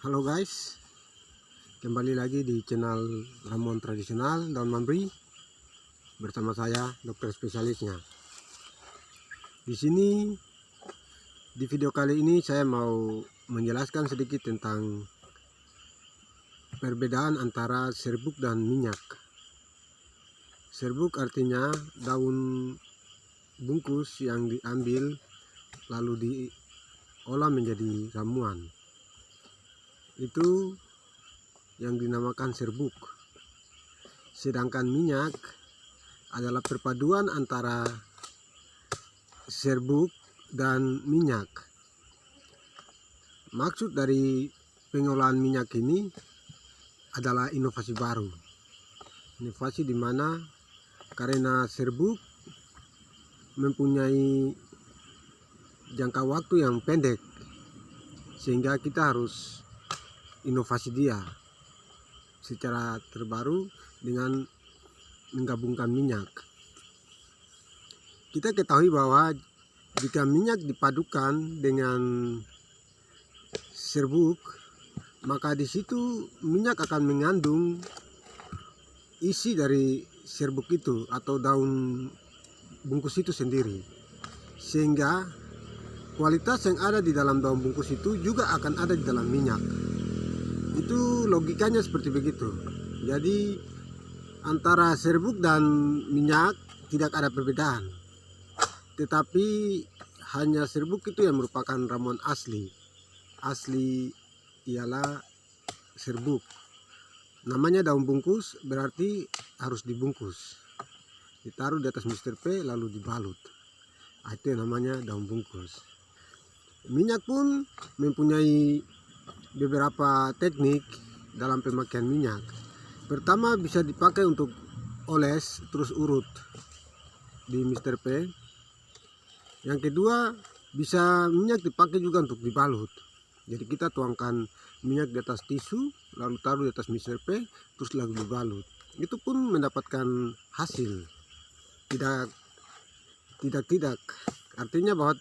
Halo guys, kembali lagi di channel ramuan tradisional daun mambri bersama saya dokter spesialisnya. Di sini di video kali ini saya mau menjelaskan sedikit tentang perbedaan antara serbuk dan minyak. Serbuk artinya daun bungkus yang diambil lalu diolah menjadi ramuan. Itu yang dinamakan serbuk. Sedangkan minyak adalah perpaduan antara serbuk dan minyak. Maksud dari pengolahan minyak ini adalah inovasi baru. Inovasi di mana karena serbuk mempunyai jangka waktu yang pendek, sehingga kita harus inovasi dia secara terbaru dengan menggabungkan minyak. Kita ketahui bahwa jika minyak dipadukan dengan serbuk, maka di situ minyak akan mengandung isi dari serbuk itu atau daun bungkus itu sendiri, sehingga kualitas yang ada di dalam daun bungkus itu juga akan ada di dalam minyak. Itu logikanya seperti begitu. Jadi antara serbuk dan minyak tidak ada perbedaan, tetapi hanya serbuk itu yang merupakan ramuan asli. Asli ialah serbuk. Namanya daun bungkus, berarti harus dibungkus, ditaruh di atas Mr. P lalu dibalut. Itu yang namanya daun bungkus. Minyak pun mempunyai beberapa teknik dalam pemakaian minyak. Pertama, bisa dipakai untuk oles terus urut di Mr. P. Yang kedua, bisa minyak dipakai juga untuk dibalut. Jadi kita tuangkan minyak di atas tisu lalu taruh di atas Mr. P terus lalu dibalut. Itu pun mendapatkan hasil. Tidak artinya bahwa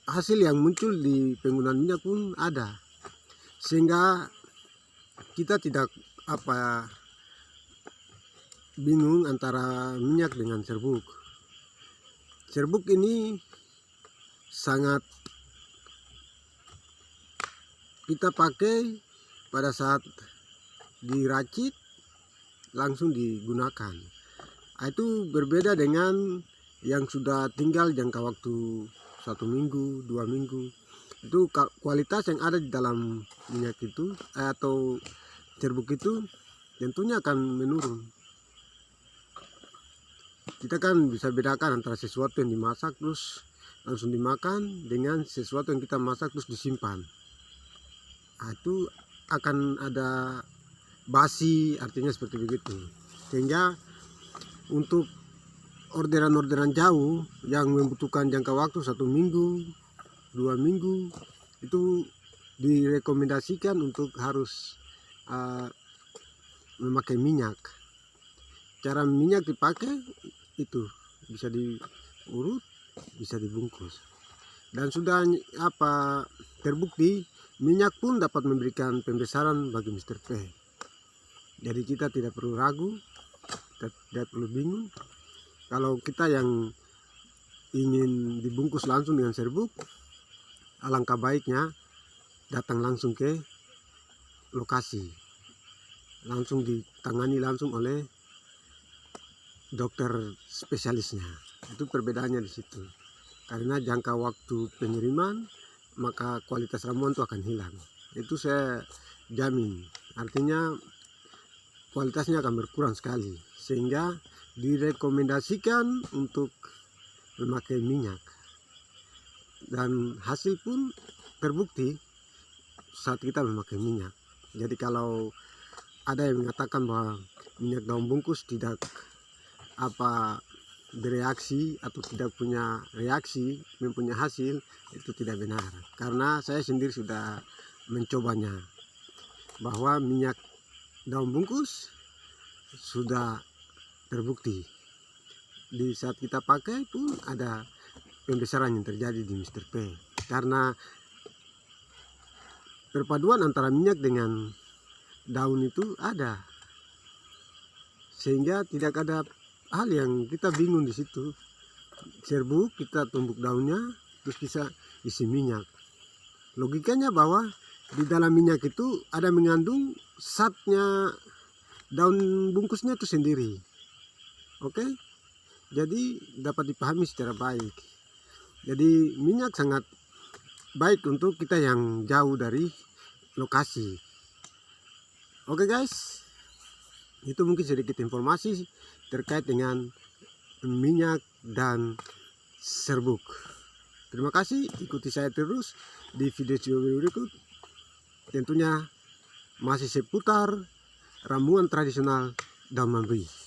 hasil yang muncul di penggunaan minyak pun ada, sehingga kita tidak bingung antara minyak dengan serbuk. Serbuk ini sangat kita pakai pada saat diracik langsung digunakan. Itu berbeda dengan yang sudah tinggal jangka waktu 1 minggu, 2 minggu. Itu kualitas yang ada di dalam minyak itu atau serbuk itu tentunya akan menurun. Kita kan bisa bedakan antara sesuatu yang dimasak terus langsung dimakan dengan sesuatu yang kita masak terus disimpan. Itu akan ada basi, artinya seperti begitu. Sehingga untuk orderan-orderan jauh yang membutuhkan jangka waktu 1 minggu, 2 minggu, itu direkomendasikan untuk harus memakai minyak. Cara minyak dipakai itu bisa diurut, bisa dibungkus, dan sudah terbukti minyak pun dapat memberikan pembesaran bagi Mr. P. Jadi kita tidak perlu ragu, tidak perlu bingung. Kalau kita yang ingin dibungkus langsung dengan serbuk, alangkah baiknya datang langsung ke lokasi, langsung ditangani langsung oleh dokter spesialisnya. Itu perbedaannya di situ. Karena jangka waktu pengiriman, maka kualitas ramuan itu akan hilang. Itu saya jamin. Artinya kualitasnya akan berkurang sekali, sehingga direkomendasikan untuk memakai minyak. Dan hasil pun terbukti saat kita memakai minyak. Jadi kalau ada yang mengatakan bahwa minyak daun bungkus tidak bereaksi atau tidak punya reaksi, mempunyai hasil, itu tidak benar. Karena saya sendiri sudah mencobanya, bahwa minyak daun bungkus sudah terbukti di saat kita pakai pun ada pembesaran yang terjadi di Mr. P. Karena perpaduan antara minyak dengan daun itu ada, sehingga tidak ada hal yang kita bingung di situ. Serbuk kita tumbuk daunnya, terus bisa isi minyak. Logikanya bahwa di dalam minyak itu ada mengandung zatnya daun bungkusnya itu sendiri. Oke, jadi dapat dipahami secara baik. Jadi minyak sangat baik untuk kita yang jauh dari lokasi. Oke guys, itu mungkin sedikit informasi terkait dengan minyak dan serbuk. Terima kasih, ikuti saya terus di video berikut. Tentunya masih seputar ramuan tradisional daun manggis.